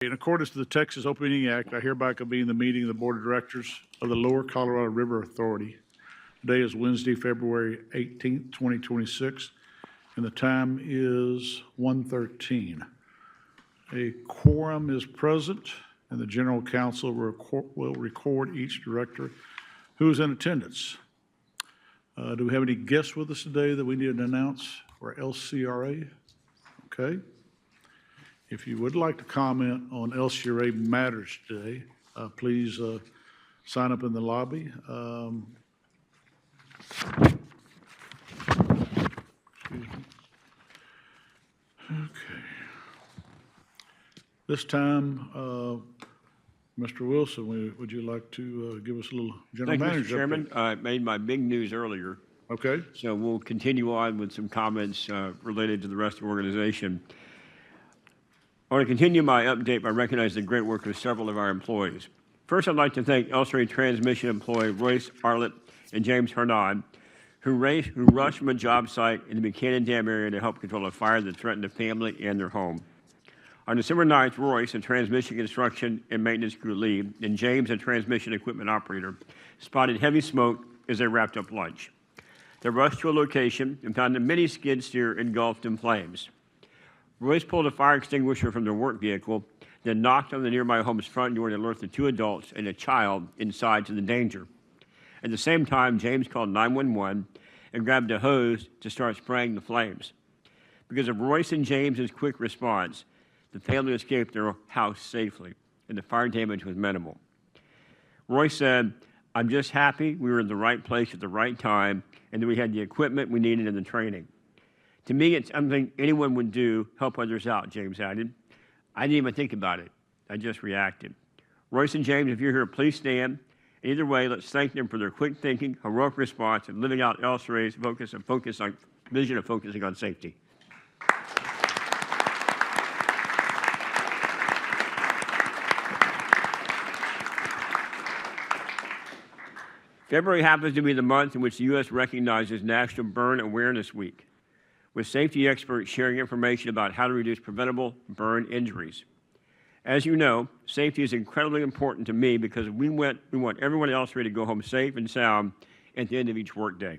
In accordance to the Texas Open Meeting Act, I hereby convene the meeting of the Board of Directors of the Lower Colorado River Authority. Today is Wednesday, February 18th, 2026, and the time is 1:13. A quorum is present, and the General Counsel will record each director who is in attendance. Do we have any guests with us today that we need to announce for LCRA? Okay. If you would like to comment on LCRA matters today, please sign up in the lobby. Excuse me. Okay. This time, Mr. Wilson, would you like to give us a little general manager? Thank you, Mr. Chairman. I made my big news earlier. Okay. So we'll continue on with some comments related to the rest of the organization. I want to continue my update by recognizing the great work of several of our employees. First, I'd like to thank LCRA Transmission employee Royce Arlett and James Hernan, who rushed from a job site in the Buchanan Dam area to help control a fire that threatened a family and their home. On December 9th, Royce, a transmission construction and maintenance crew lead, and James, a transmission equipment operator, spotted heavy smoke as they wrapped up lunch. They rushed to a location and found a mini skid steer engulfed in flames. Royce pulled a fire extinguisher from their work vehicle, then knocked on the nearby home's front door to alert the two adults and a child inside to the danger. At the same time, James called 911 and grabbed a hose to start spraying the flames. Because of Royce and James's quick response, the family escaped their house safely, and the fire damage was minimal. Royce said, "I'm just happy we were in the right place at the right time and that we had the equipment we needed and the training. To me, it's something anyone would do, help others out," James added. "I didn't even think about it. I just reacted." Royce and James, if you're here, please stand. Either way, let's thank them for their quick thinking, heroic response, and living out LCRA's vision of focusing on safety. February happens to be the month in which the U.S. recognizes National Burn Awareness Week, with safety experts sharing information about how to reduce preventable burn injuries. As you know, safety is incredibly important to me because we want everyone else ready to go home safe and sound at the end of each workday.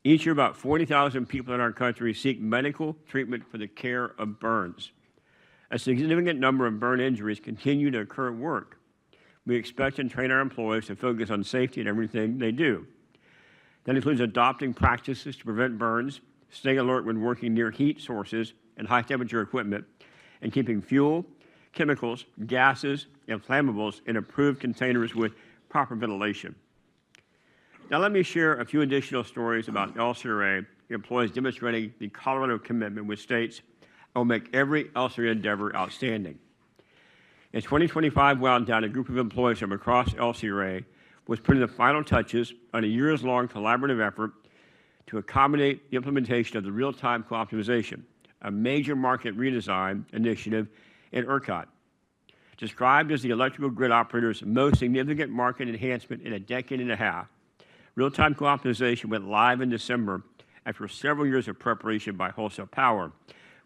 Each year, about 40,000 people in our country seek medical treatment for the care of burns. A significant number of burn injuries continue to occur at work. We expect and train our employees to focus on safety in everything they do. That includes adopting practices to prevent burns, staying alert when working near heat sources and high-temperature equipment, and keeping fuel, chemicals, gases, and flammables in approved containers with proper ventilation. Now let me share a few additional stories about LCRA employees demonstrating the Colorado commitment, which states, "I will make every LCRA endeavor outstanding." In 2025 wound down, a group of employees from across LCRA was putting the final touches on a years-long collaborative effort to accommodate the implementation of the real-time co-optimization, a major market redesign initiative in ERCOT. Described as the electrical grid operator's most significant market enhancement in a decade and a half, real-time co-optimization went live in December after several years of preparation by wholesale power,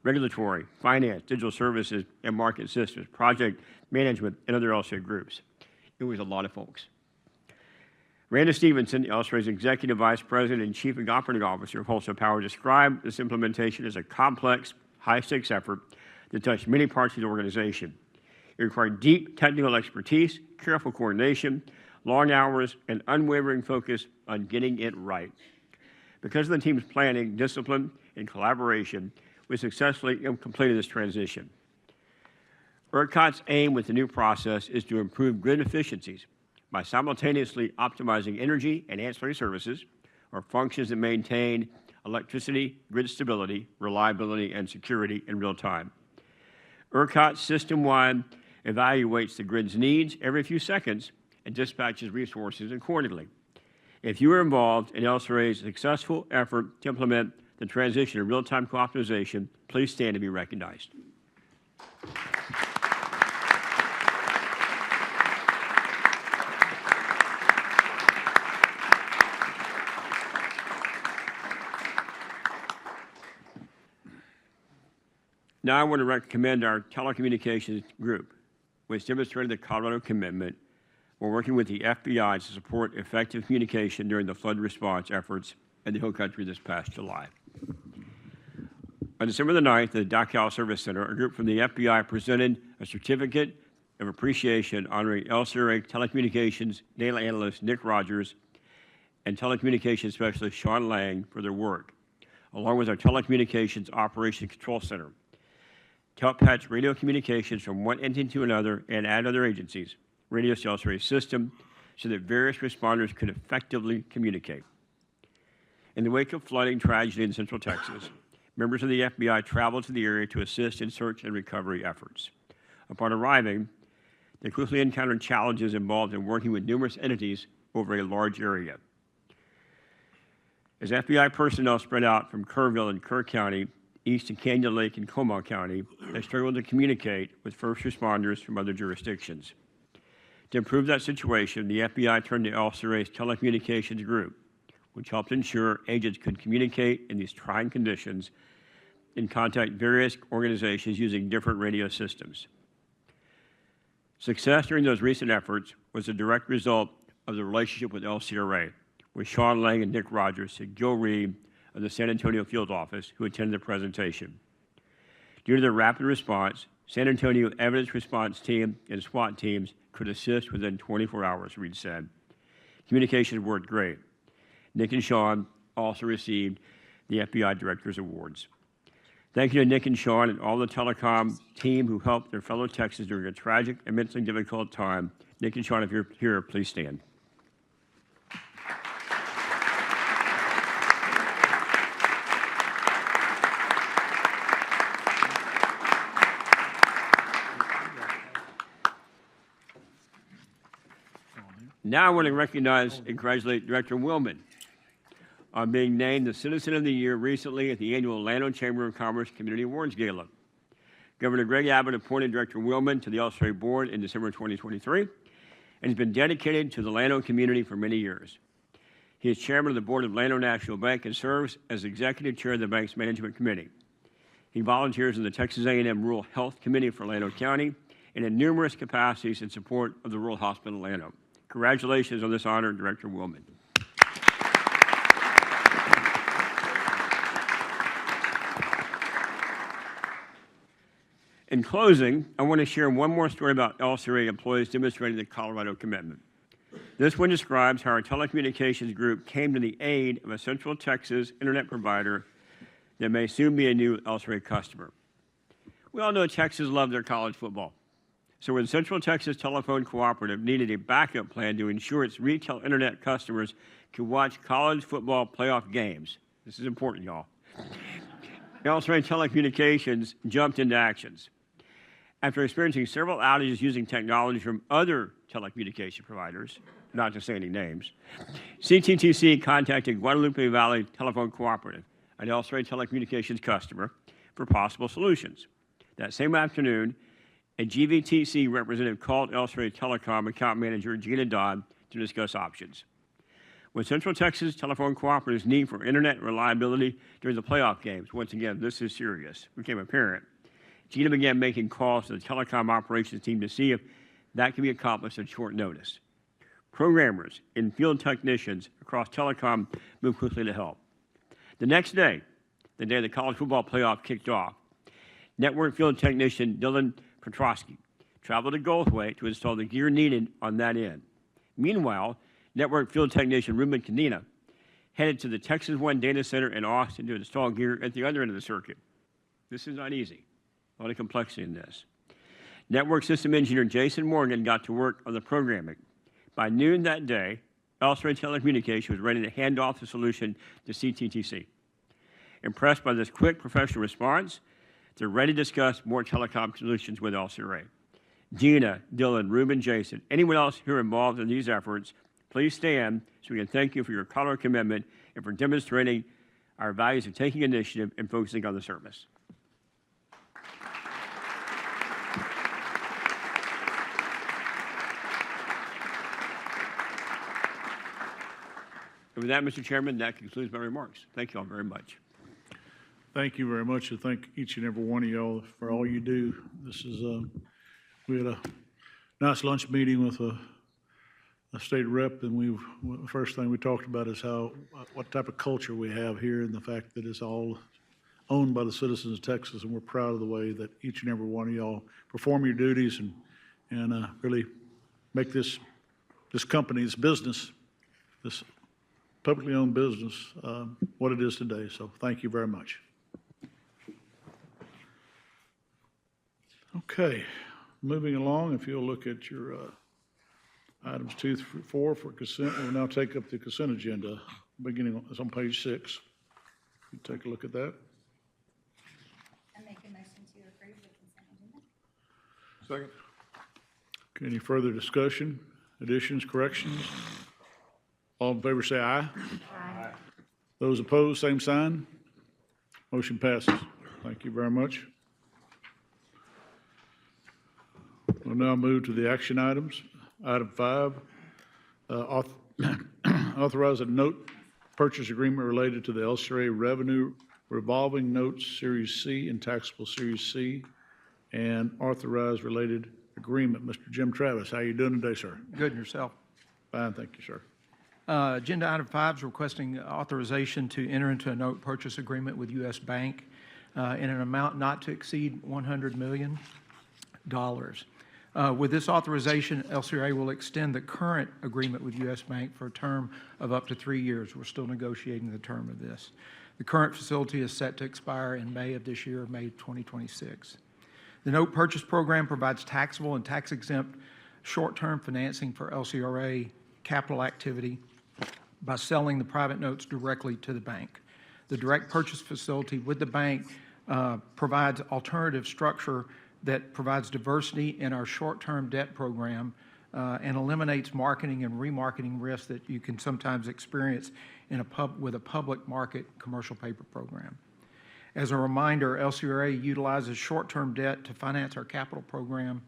regulatory, finance, digital services, and market systems, project management, and other LCRA groups. It was a lot of folks. Randa Stevenson, LCRA's Executive Vice President and Chief Operating Officer of Wholesale Power, described this implementation as a complex, high-stakes effort that touched many parts of the organization. It required deep technical expertise, careful coordination, long hours, and unwavering focus on getting it right. Because of the team's planning, discipline, and collaboration, we successfully completed this transition. ERCOT's aim with the new process is to improve grid efficiencies by simultaneously optimizing energy and ancillary services, or functions that maintain electricity, grid stability, reliability, and security in real time. ERCOT system-wide evaluates the grid's needs every few seconds and dispatches resources accordingly. If you are involved in LCRA's successful effort to implement the transition to real-time co-optimization, please stand to be recognized. Now I want to recommend our telecommunications group, which demonstrated the Colorado commitment. We're working with the FBI to support effective communication during the flood response efforts in the Hill Country this past July. On December the 9th, at the Docal Service Center, a group from the FBI presented a certificate of appreciation honoring LCRA telecommunications data analyst Nick Rogers and telecommunications specialist Sean Lang for their work, along with our telecommunications operations control center, to help patch radio communications from one entity to another and add other agencies, radio LCRA system, so that various responders could effectively communicate. In the wake of flooding tragedy in Central Texas, members of the FBI traveled to the area to assist in search and recovery efforts. Upon arriving, they quickly encountered challenges involved in working with numerous entities over a large area. As FBI personnel spread out from Kerrville and Kerr County east to Canyon Lake and Comal County, they struggled to communicate with first responders from other jurisdictions. To improve that situation, the FBI turned to LCRA's telecommunications group, which helped ensure agents could communicate in these trying conditions and contact various organizations using different radio systems. Success during those recent efforts was a direct result of the relationship with LCRA, with Sean Lang and Nick Rogers and Gil Reed of the San Antonio field office who attended the presentation. Due to their rapid response, San Antonio Evidence Response Team and SWAT teams could assist within 24 hours, Reed said. Communications worked great. Nick and Sean also received the FBI Director's Awards. Thank you to Nick and Sean and all the telecom team who helped their fellow Texans during a tragic, immensely difficult time. Nick and Sean, if you're here, please stand. Now I want to recognize and congratulate Director Willman on being named the Citizen of the Year recently at the annual Llano Chamber of Commerce Community Awards Gala. Governor Greg Abbott appointed Director Willman to the LCRA Board in December 2023 and has been dedicated to the Llano community for many years. He is chairman of the board of Llano National Bank and serves as executive chair of the bank's management committee. He volunteers in the Texas A&M Rural Health Committee for Llano County and in numerous capacities in support of the Rural Hospital Llano. Congratulations on this honor, Director Willman. In closing, I want to share one more story about LCRA employees demonstrating the Colorado commitment. This one describes how our telecommunications group came to the aid of a Central Texas internet provider that may soon be a new LCRA customer. We all know Texans love their college football. So when Central Texas Telephone Cooperative needed a backup plan to ensure its retail internet customers could watch college football playoff games, this is important, y'all, LCRA Telecommunications jumped into actions. After experiencing several outages using technology from other telecommunication providers, not to say any names, CTTC contacted Guadalupe Valley Telephone Cooperative, an LCRA Telecommunications customer, for possible solutions. That same afternoon, a GVTC representative called LCRA Telecom account manager Gina Dodd to discuss options. With Central Texas Telephone Cooperative's need for internet reliability during the playoff games, once again, this is serious, became apparent, Gina began making calls to the telecom operations team to see if that could be accomplished at short notice. Programmers and field technicians across telecom moved quickly to help. The next day, the day the college football playoff kicked off, network field technician Dylan Petrosky traveled to Goldthwait to install the gear needed on that end. Meanwhile, network field technician Ruben Canina headed to the Texas One data center in Austin to install gear at the other end of the circuit. This is not easy. A lot of complexity in this. Network system engineer Jason Morgan got to work on the programming. By noon that day, LCRA Telecommunications was ready to hand off the solution to CTTC. Impressed by this quick professional response, they're ready to discuss more telecom solutions with LCRA. Gina, Dylan, Ruben, Jason, anyone else who are involved in these efforts, please stand so we can thank you for your Colorado commitment and for demonstrating our values of taking initiative and focusing on the service. And with that, Mr. Chairman, that concludes my remarks. Thank you all very much. Thank you very much, and thank each and every one of y'all for all you do. This is, we had a nice lunch meeting with a state rep, and the first thing we talked about is what type of culture we have here, and the fact that it's all owned by the citizens of Texas, and we're proud of the way that each and every one of y'all perform your duties and really make this company, this business, this publicly owned business, what it is today. So thank you very much. Okay, moving along, if you'll look at your items 2 through 4 for consent, we'll now take up the consent agenda, it's on page 6. You take a look at that. I make a motion to approve the consent agenda. Second. Okay, any further discussion, additions, corrections? All in favor say aye. Aye. Those opposed, same sign. Motion passes. Thank you very much. We'll now move to the action items. Item 5, authorize a note purchase agreement related to the LCRA Revenue Revolving Notes Series C and Taxable Series C, and authorize related agreement. Mr. Jim Travis, how you doing today, sir? Good, and yourself? Fine, thank you, sir. Agenda item 5 is requesting authorization to enter into a note purchase agreement with U.S. Bank in an amount not to exceed $100 million. With this authorization, LCRA will extend the current agreement with U.S. Bank for a term of up to 3 years. We're still negotiating the term of this. The current facility is set to expire in May of this year, May 2026. The note purchase program provides taxable and tax-exempt short-term financing for LCRA capital activity by selling the private notes directly to the bank. The direct purchase facility with the bank provides alternative structure that provides diversity in our short-term debt program and eliminates marketing and remarketing risks that you can sometimes experience with a public market commercial paper program. As a reminder, LCRA utilizes short-term debt to finance our capital program,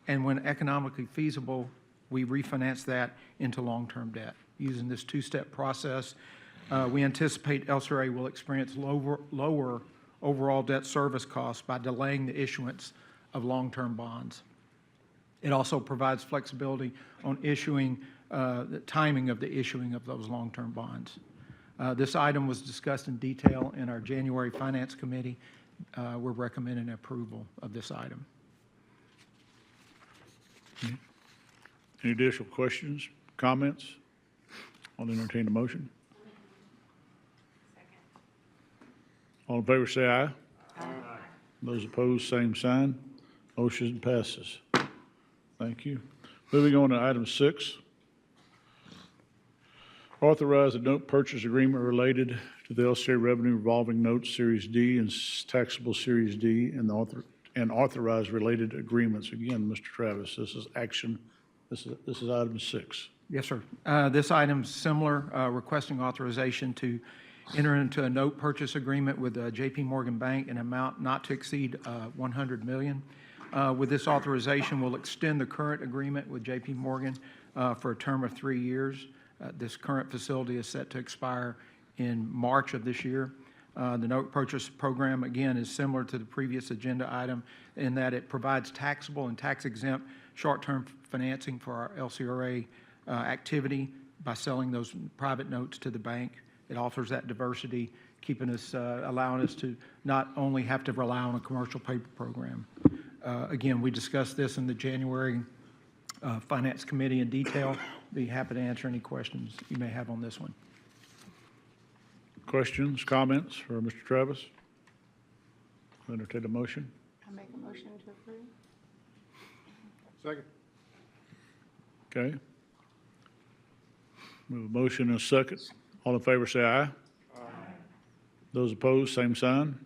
and when economically feasible, we refinance that into long-term debt. Using this two-step process, we anticipate LCRA will experience lower overall debt service costs by delaying the issuance of long-term bonds. It also provides flexibility on the timing of the issuing of those long-term bonds. This item was discussed in detail in our January Finance Committee. We're recommending approval of this item. Any additional questions, comments? I'll entertain a motion. Second. All in favor say aye. Aye. Those opposed, same sign. Motion passes. Thank you. Moving on to item 6. Authorize a note purchase agreement related to the LCRA Revenue Revolving Notes Series D and Taxable Series D and authorize related agreements. Again, Mr. Travis, this is action. This is item 6. Yes, sir. This item is similar, requesting authorization to enter into a note purchase agreement with J.P. Morgan Bank in an amount not to exceed $100 million. With this authorization, we'll extend the current agreement with J.P. Morgan for a term of 3 years. This current facility is set to expire in March of this year. The note purchase program, again, is similar to the previous agenda item in that it provides taxable and tax-exempt short-term financing for our LCRA activity by selling those private notes to the bank. It offers that diversity, allowing us to not only have to rely on a commercial paper program. Again, we discussed this in the January Finance Committee in detail. Be happy to answer any questions you may have on this one. Questions, comments for Mr. Travis? Entertain a motion. I make a motion to approve. Second. Okay. We have a motion and a second. All in favor say aye. Aye. Those opposed, same sign.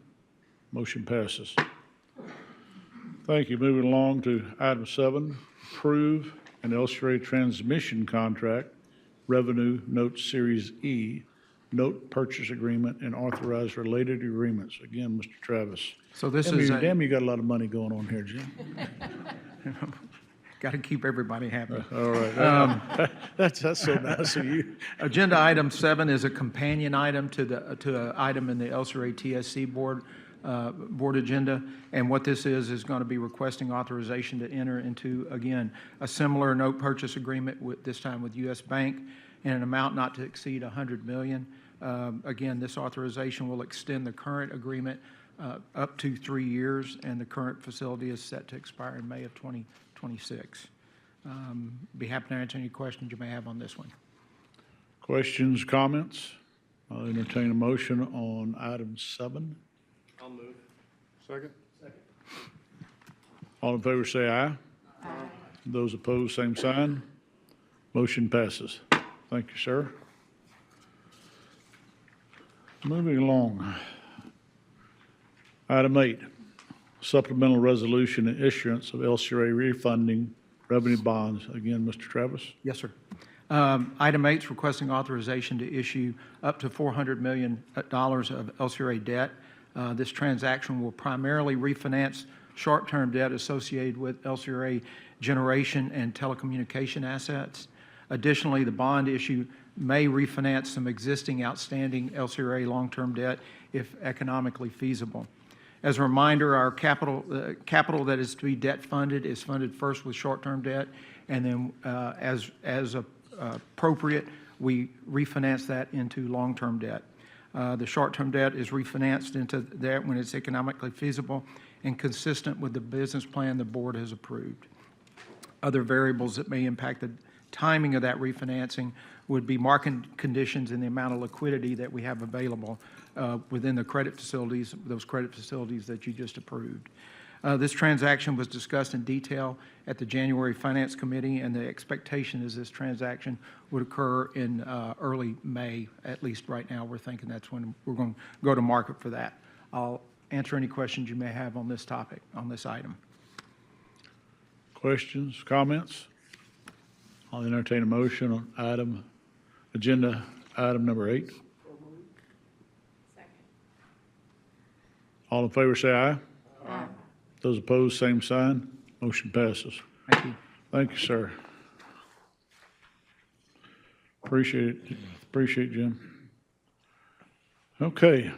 Motion passes. Thank you. Moving along to item 7, approve an LCRA transmission contract, Revenue Note Series E, note purchase agreement, and authorize related agreements. Again, Mr. Travis. So this Damn, is you got a lot of money going on here, Jim. Got to keep everybody happy. All right. That's so nice of you. Agenda item 7 is a companion item to an item in the LCRA TSC board agenda. And what this is going to be requesting authorization to enter into, again, a similar note purchase agreement with, this time with U.S. Bank, in an amount not to exceed $100 million. Again, this authorization will extend the current agreement up to 3 years, and the current facility is set to expire in May of 2026. Be happy to answer any questions you may have on this one. Questions, comments? I'll entertain a motion on item 7. I'll move. Second. All in favor say aye. Aye. Those opposed, same sign. Motion passes. Thank you, sir. Moving along. Item 8, supplemental resolution and issuance of LCRA refunding revenue bonds. Again, Mr. Travis. Yes, sir. Item 8 is requesting authorization to issue up to $400 million of LCRA debt. This transaction will primarily refinance short-term debt associated with LCRA generation and telecommunication assets. Additionally, the bond issue may refinance some existing outstanding LCRA long-term debt if economically feasible. As a reminder, our capital that is to be debt funded is funded first with short-term debt, and then as appropriate, we refinance that into long-term debt. The short-term debt is refinanced into that when it's economically feasible and consistent with the business plan the board has approved. Other variables that may impact the timing of that refinancing would be market conditions and the amount of liquidity that we have available within the credit facilities, those credit facilities that you just approved. This transaction was discussed in detail at the January Finance Committee, and the expectation is this transaction would occur in early May. At least right now, we're thinking that's when we're going to go to market for that. I'll answer any questions you may have on this topic, on this item. Questions, comments? I'll entertain a motion on agenda item number 8. Second. All in favor say aye. Aye. Those opposed, same sign. Motion passes. Thank you. Thank you, sir. Appreciate it. Appreciate it, Jim. Okay.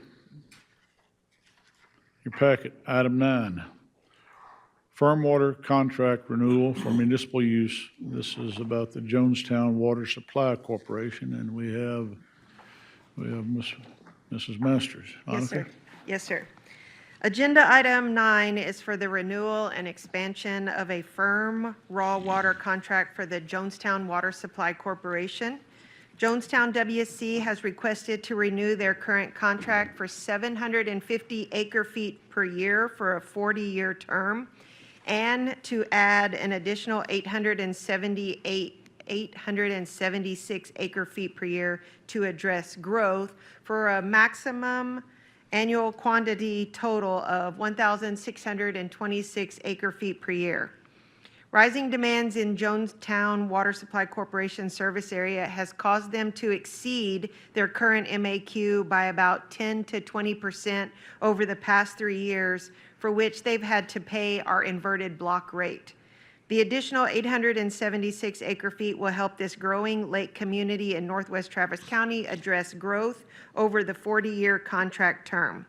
Your packet, item 9. Firm water contract renewal for municipal use. This is about the Jonestown Water Supply Corporation, and we have Mrs. Masters. Yes, sir. Annika? Yes, sir. Agenda item 9 is for the renewal and expansion of a firm raw water contract for the Jonestown Water Supply Corporation. Jonestown WSC has requested to renew their current contract for 750 acre-feet per year for a 40-year term, and to add an additional 876 acre-feet per year to address growth for a maximum annual quantity total of 1,626 acre-feet per year. Rising demands in Jonestown Water Supply Corporation service area has caused them to exceed their current MAQ by about 10 to 20% over the past 3 years, for which they've had to pay our inverted block rate. The additional 876 acre-feet will help this growing lake community in northwest Travis County address growth over the 40-year contract term.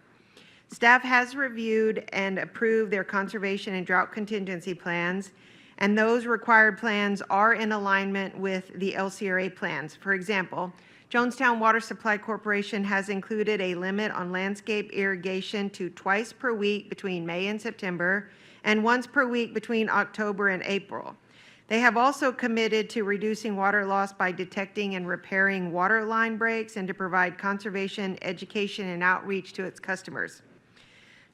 Staff has reviewed and approved their conservation and drought contingency plans, and those required plans are in alignment with the LCRA plans. For example, Jonestown Water Supply Corporation has included a limit on landscape irrigation to twice per week between May and September, and once per week between October and April. They have also committed to reducing water loss by detecting and repairing water line breaks and to provide conservation, education, and outreach to its customers.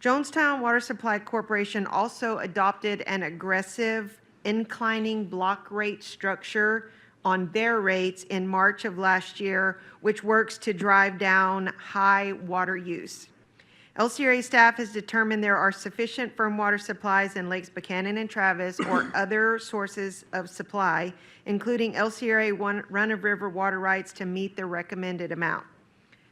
Jonestown Water Supply Corporation also adopted an aggressive inclining block rate structure on their rates in March of last year, which works to drive down high water use. LCRA staff has determined there are sufficient firm water supplies in Lakes Buchanan and Travis or other sources of supply, including LCRA run-of-river water rights, to meet the recommended amount.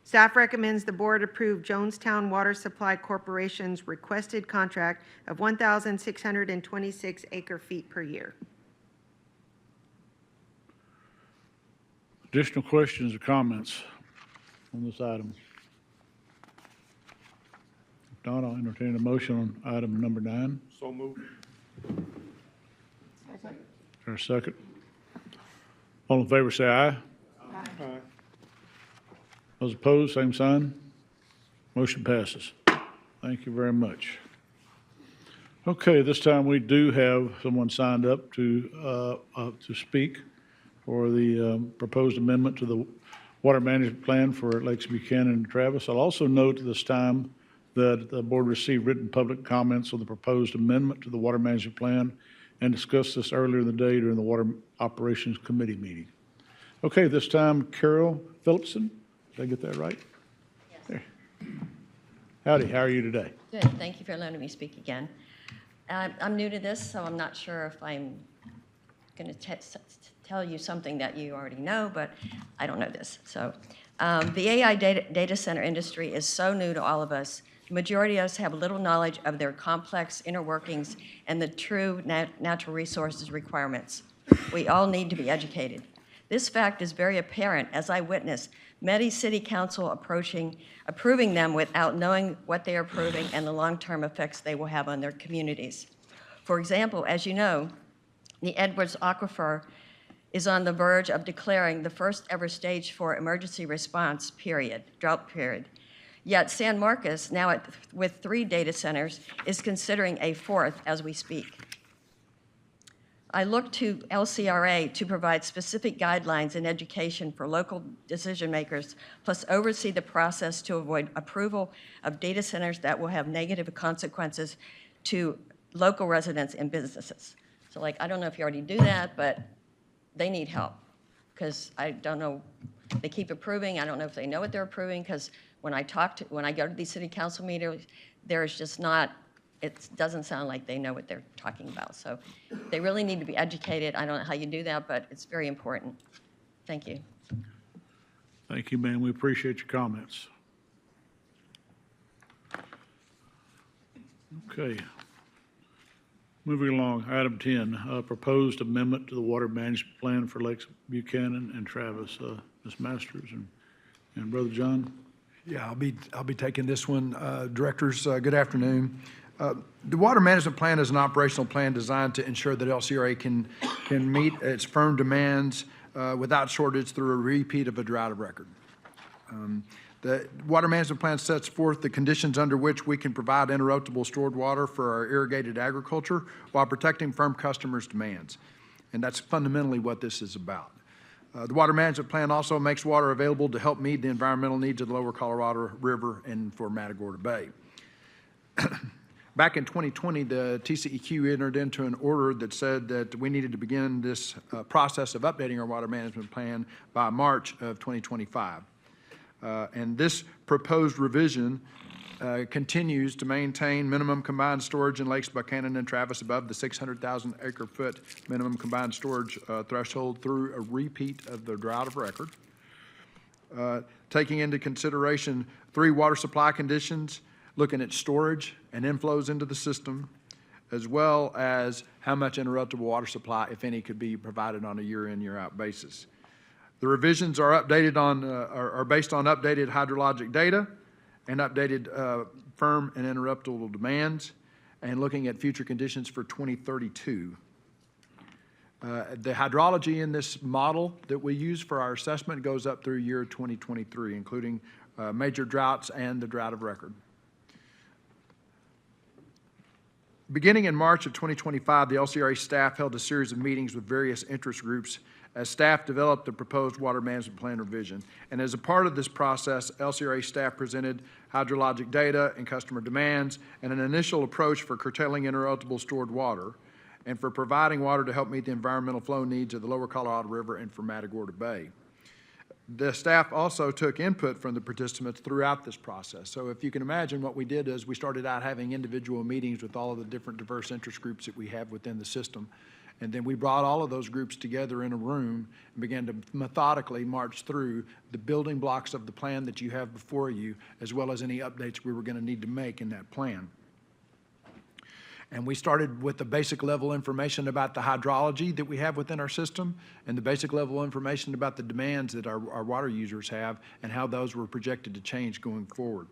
Staff recommends the board approve Jonestown Water Supply Corporation's requested contract of 1,626 acre-feet per year. Additional questions or comments on this item? If not, I'll entertain a motion on item number 9. So moved. Is there a second? All in favor, say aye. Aye. Those opposed, same sign. Motion passes. Thank you very much. Okay, this time we do have someone signed up to speak for the proposed amendment to the water management plan for Lakes Buchanan and Travis. I'll also note at this time that the board received written public comments on the proposed amendment to the water management plan and discussed this earlier in the day during the Water Operations Committee meeting. Okay, this time Carol Phillipson, did I get that right? Yes. There. Howdy, how are you today? Good. Thank you for letting me speak again. I'm new to this, so I'm not sure if I'm going to tell you something that you already know, but I don't know this. So the AI data center industry is so new to all of us. The majority of us have little knowledge of their complex inner workings and the true natural resources requirements. We all need to be educated. This fact is very apparent as I witness many city council approving them without knowing what they are approving and the long-term effects they will have on their communities. For example, as you know, the Edwards Aquifer is on the verge of declaring the first ever stage 4 emergency response period, drought period. Yet San Marcos, now with 3 data centers, is considering a 4th as we speak. I look to LCRA to provide specific guidelines and education for local decision makers, plus oversee the process to avoid approval of data centers that will have negative consequences to local residents and businesses. So like, I don't know if you already do that, but they need help because I don't know, they keep approving. I don't know if they know what they're approving because when I go to these city council meetings, there's just not, it doesn't sound like they know what they're talking about. So they really need to be educated. I don't know how you do that, but it's very important. Thank you. Thank you, ma'am. We appreciate your comments. Okay. Moving along, item 10, proposed amendment to the water management plan for Lakes Buchanan and Travis. Ms. Masters and Brother John. Yeah, I'll be taking this one. Directors, good afternoon. The water management plan is an operational plan designed to ensure that LCRA can meet its firm demands without shortage through a repeat of a drought of record. The water management plan sets forth the conditions under which we can provide interruptible stored water for our irrigated agriculture while protecting firm customers' demands. And that's fundamentally what this is about. The water management plan also makes water available to help meet the environmental needs of the lower Colorado River and for Matagorda Bay. Back in 2020, the TCEQ entered into an order that said that we needed to begin this process of updating our water management plan by March of 2025. And this proposed revision continues to maintain minimum combined storage in Lakes Buchanan and Travis above the 600,000 acre foot minimum combined storage threshold through a repeat of the drought of record, taking into consideration 3 water supply conditions, looking at storage and inflows into the system, as well as how much interruptible water supply, if any, could be provided on a year-in, year-out basis. The revisions are updated are based on updated hydrologic data and updated firm and interruptible demands, and looking at future conditions for 2032. The hydrology in this model that we use for our assessment goes up through year 2023, including major droughts and the drought of record. Beginning in March of 2025, the LCRA staff held a series of meetings with various interest groups as staff developed the proposed water management plan revision. And as a part of this process, LCRA staff presented hydrologic data and customer demands and an initial approach for curtailing interruptible stored water and for providing water to help meet the environmental flow needs of the lower Colorado River and for Matagorda Bay. The staff also took input from the participants throughout this process. So if you can imagine, what we did is we started out having individual meetings with all of the different diverse interest groups that we have within the system. And then we brought all of those groups together in a room and began to methodically march through the building blocks of the plan that you have before you, as well as any updates we were going to need to make in that plan. And we started with the basic level information about the hydrology that we have within our system and the basic level information about the demands that our water users have and how those were projected to change going forward.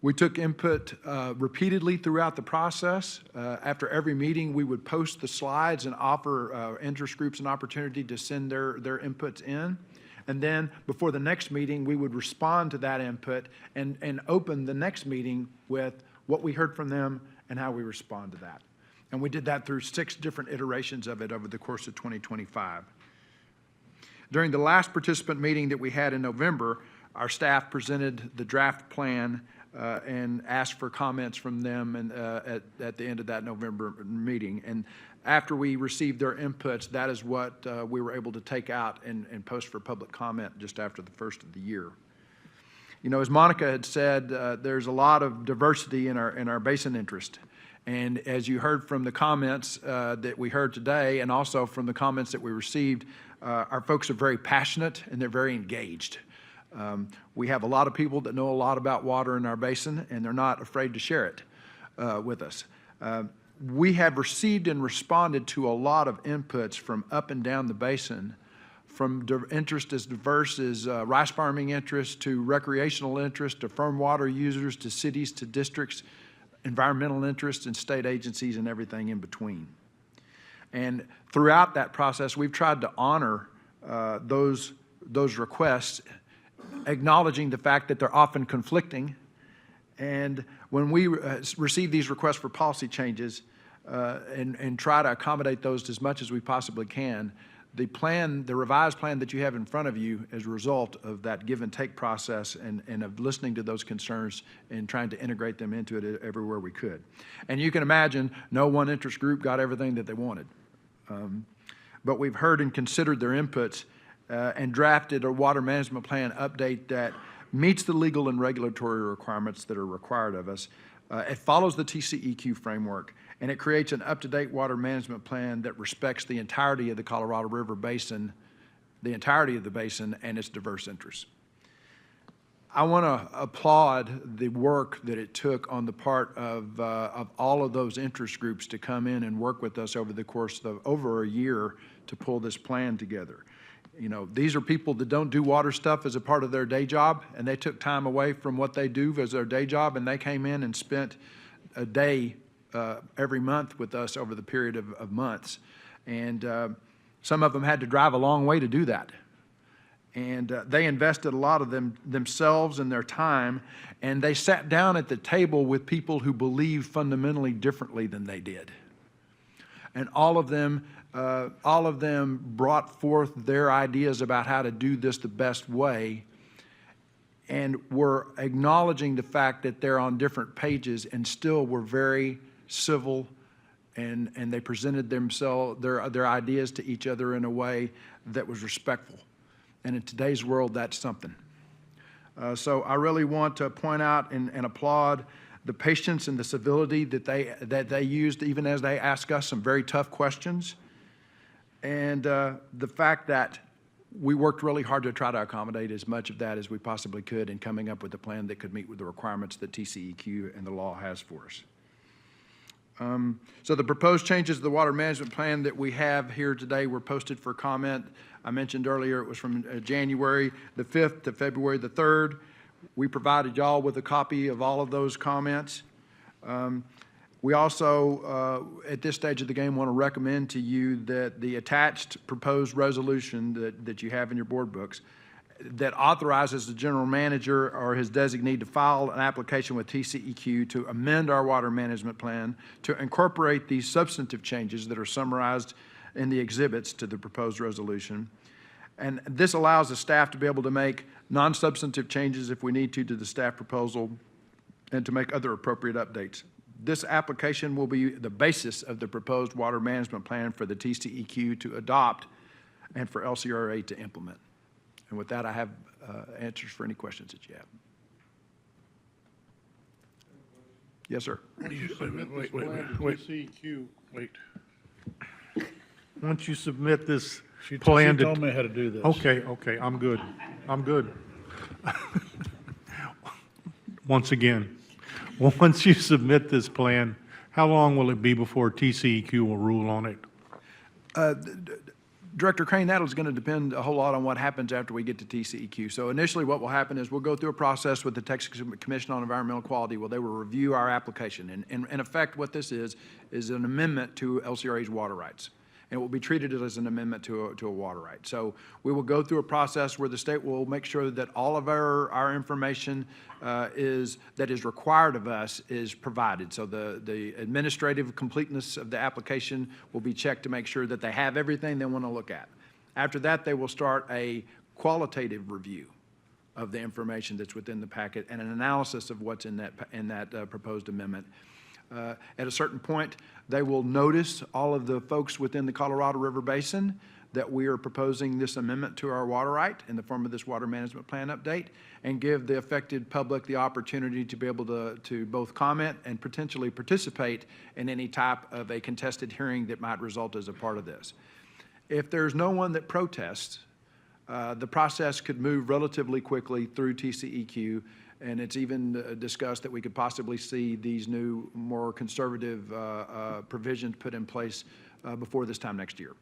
We took input repeatedly throughout the process. After every meeting, we would post the slides and offer interest groups an opportunity to send their inputs in. And then before the next meeting, we would respond to that input and open the next meeting with what we heard from them and how we respond to that. And we did that through 6 different iterations of it over the course of 2025. During the last participant meeting that we had in November, our staff presented the draft plan and asked for comments from them and, at the end of that November meeting. And after we received their inputs, that is what we were able to take out and post for public comment just after the first of the year. You know, as Monica had said, there's a lot of diversity in our basin interest. And as you heard from the comments that we heard today and also from the comments that we received, our folks are very passionate and they're very engaged. We have a lot of people that know a lot about water in our basin, and they're not afraid to share it with us. We have received and responded to a lot of inputs from up and down the basin, from interest as diverse as rice farming interest to recreational interest to firm water users to cities to districts, environmental interests and state agencies and everything in between. And throughout that process, we've tried to honor those requests, acknowledging the fact that they're often conflicting. And when we receive these requests for policy changes and try to accommodate those as much as we possibly can, the revised plan that you have in front of you as a result of that give and take process and of listening to those concerns and trying to integrate them into it everywhere we could. And you can imagine no one interest group got everything that they wanted. But we've heard and considered their inputs and drafted a water management plan update that meets the legal and regulatory requirements that are required of us. It follows the TCEQ framework, and it creates an up-to-date water management plan that respects the entirety of the Colorado River Basin, the entirety of the basin and its diverse interests. I want to applaud the work that it took on the part of all of those interest groups to come in and work with us over the course of over a year to pull this plan together. You know, these are people that don't do water stuff as a part of their day job, and they took time away from what they do as their day job, and they came in and spent a day every month with us over the period of months. And some of them had to drive a long way to do that. And they invested a lot of themselves and their time, and they sat down at the table with people who believed fundamentally differently than they did. And all of them brought forth their ideas about how to do this the best way, and were acknowledging the fact that they're on different pages and still were very civil, and they presented their ideas to each other in a way that was respectful. And in today's world, that's something. So I really want to point out and applaud the patience and the civility that they used, even as they asked us some very tough questions. And the fact that we worked really hard to try to accommodate as much of that as we possibly could in coming up with a plan that could meet with the requirements that TCEQ and the law has for us. So the proposed changes to the water management plan that we have here today were posted for comment. I mentioned earlier it was from January the 5th to February the 3rd. We provided y'all with a copy of all of those comments. We also, at this stage of the game, want to recommend to you that the attached proposed resolution that you have in your board books that authorizes the general manager or his designee to file an application with TCEQ to amend our water management plan to incorporate these substantive changes that are summarized in the exhibits to the proposed resolution. And this allows the staff to be able to make non-substantive changes if we need to the staff proposal and to make other appropriate updates. This application will be the basis of the proposed water management plan for the TCEQ to adopt and for LCRA to implement. And with that, I have answers for any questions that you have. Yes, sir. Wait. CEQ. Wait. Once you submit this She plan told to... me how to do this. Okay, I'm good. Once again, once you submit this plan How long will it be before TCEQ will rule on it? Director Crane, that is going to depend a whole lot on what happens after we get to TCEQ. So initially, what will happen is we'll go through a process with the Texas Commission on Environmental Quality where they will review our application. And in effect, what this is an amendment to LCRA's water rights. And it will be treated as an amendment to a water right. So we will go through a process where the state will make sure that all of our information that is required of us is provided. So the administrative completeness of the application will be checked to make sure that they have everything they want to look at. After that, they will start a qualitative review of the information that's within the packet and an analysis of what's in that proposed amendment. At a certain point, they will notice all of the folks within the Colorado River Basin that we are proposing this amendment to our water right in the form of this water management plan update and give the affected public the opportunity to be able to both comment and potentially participate in any type of a contested hearing that might result as a part of this. If there's no one that protests, the process could move relatively quickly through TCEQ. And it's even discussed that we could possibly see these new, more conservative provisions put in place before this time next year.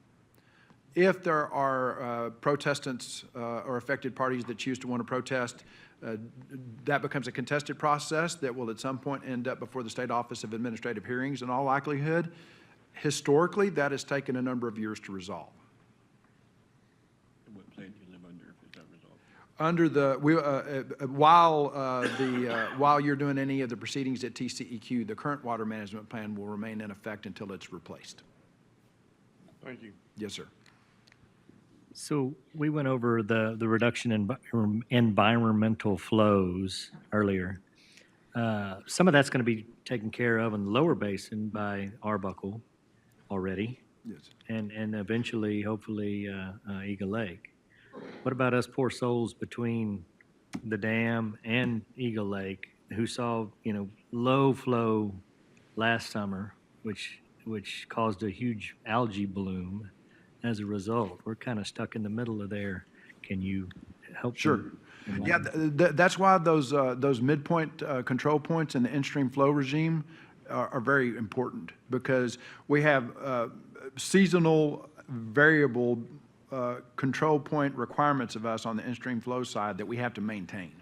If there are protestants or affected parties that choose to want to protest, that becomes a contested process that will at some point end up before the State Office of Administrative Hearings in all likelihood. Historically, that has taken a number of years to resolve. What plan do you live under if it's not resolved? Under while you're doing any of the proceedings at TCEQ, the current water management plan will remain in effect until it's replaced. Thank you. Yes, sir. So we went over the reduction in environmental flows earlier. Some of that's going to be taken care of in the lower basin by Arbuckle already, Yes. and eventually, hopefully, Eagle Lake. What about us poor souls between the dam and Eagle Lake who saw, low flow last summer, which caused a huge algae bloom as a result? We're kind of stuck in the middle of there. Can you help? Sure. Yeah, that's why those midpoint control points in the in-stream flow regime are very important, because we have seasonal variable control point requirements of us on the in-stream flow side that we have to maintain.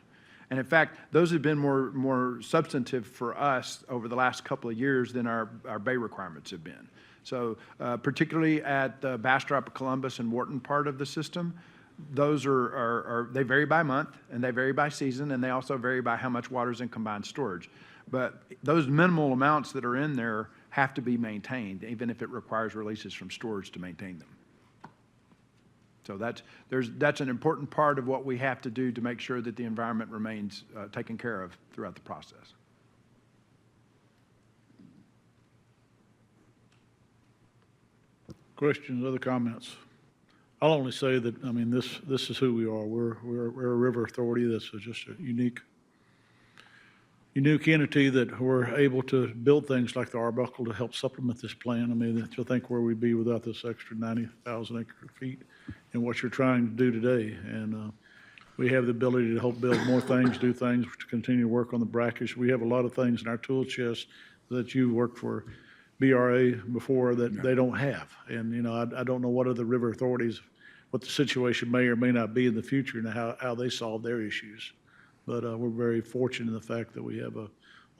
And in fact, those have been more substantive for us over the last couple of years than our bay requirements have been. So particularly at the Bastrop, Columbus, and Wharton part of the system, those they vary by month, and they vary by season, and they also vary by how much water is in combined storage. But those minimal amounts that are in there have to be maintained, even if it requires releases from storage to maintain them. So that's an important part of what we have to do to make sure that the environment remains taken care of throughout the process. Questions, other comments? I'll only say that, this is who we are. We're a river authority that's just a unique entity that we're able to build things like the Arbuckle to help supplement this plan. To think where we'd be without this extra 90,000 acre feet and what you're trying to do today. And we have the ability to help build more things, do things, to continue to work on the brackish. We have a lot of things in our tool chest that you worked for BRA before that they don't have. And, I don't know what other river authorities, what the situation may or may not be in the future and how they solve their issues. But we're very fortunate in the fact that we have a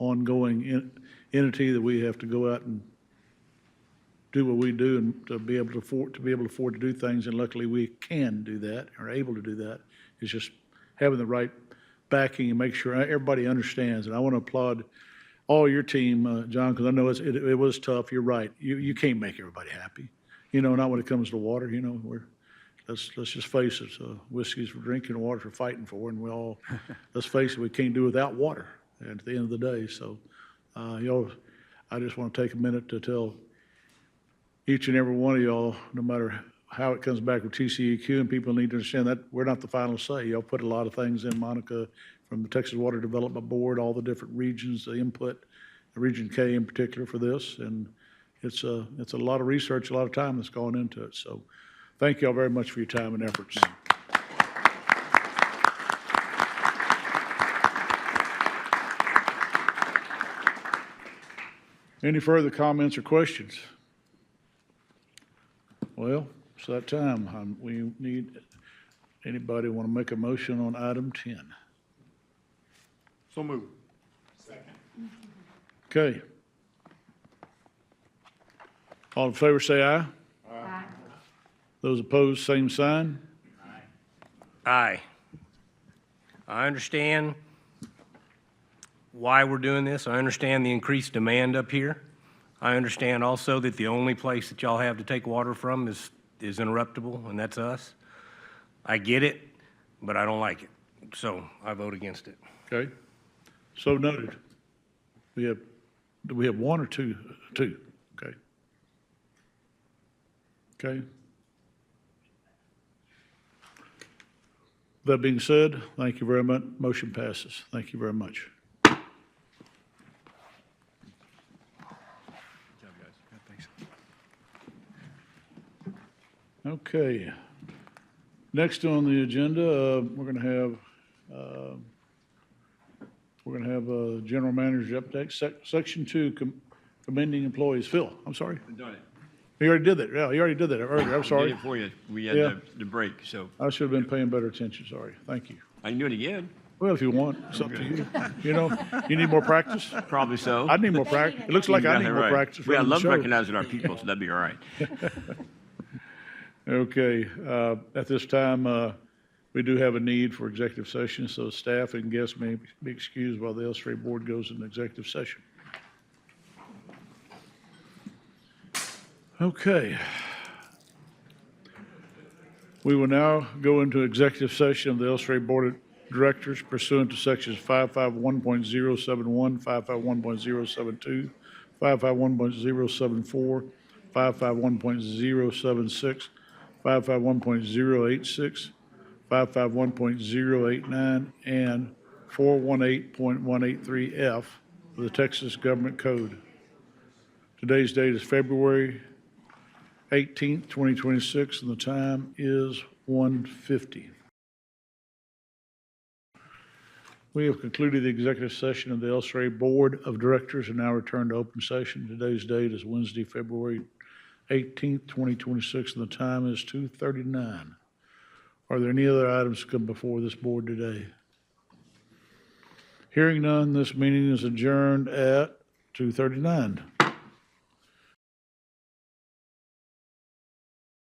ongoing entity that we have to go out and do what we do and to be able to afford to do things. And luckily we can do that, or able to do that. It's just having the right backing and make sure everybody understands. And I want to applaud all your team, John, because I know it was tough. You're right. You can't make everybody happy. Not when it comes to water. Let's just face it. Whiskey's for drinking, water's for fighting for, and let's face it, we can't do without water at the end of the day. So, I just want to take a minute to tell each and every one of y'all, no matter how it comes back with TCEQ, and people need to understand that we're not the final say. Y'all put a lot of things in, Monica, from the Texas Water Development Board, all the different regions, the input, Region K in particular for this, and it's a lot of research, a lot of time that's gone into it. So thank y'all very much for your time and efforts. Any further comments or questions? Well, it's that time. We need, anybody want to make a motion on item 10? So moved. Okay. All in favor, say aye. Aye. Those opposed, same sign. Aye. I understand why we're doing this. I understand the increased demand up here. I understand also that the only place that y'all have to take water from is interruptible, and that's us. I get it, but I don't like it. So I vote against it. Okay. So noted. Do we have one or two? Two. Okay. Okay. That being said, thank you very much. Motion passes. Thank you very much. Okay. Next on the agenda, we're going to have a general manager update. Section 2, commending employees. Phil, I'm sorry. I've done it. You already did that. Yeah, you already did that earlier. I'm Did sorry. it for you. We had Yeah. the break, so I should have been paying better attention. Sorry. Thank you. I can do it again. Well, if you want, it's up to you. You know, you need more practice? Probably so. I need more practice. It looks like I need Exactly more right. practice. Yeah, I running the love show. recognizing our people, so that'd be all right. Okay, at this time, we do have a need for executive session, so staff and guests may be excused while the LCRA Board goes into executive session. Okay. We will now go into executive session of the LCRA Board of Directors pursuant to sections 551.071, 551.072, 551.074, 551.076, 551.086, 551.089, and 418.183F of the Texas Government Code. Today's date is February 18th, 2026, and the time is 1:50. We have concluded the executive session of the LCRA Board of Directors and now return to open session. Today's date is Wednesday, February 18th, 2026, and the time is 2:39. Are there any other items to come before this board today? Hearing none, this meeting is adjourned at 2:39.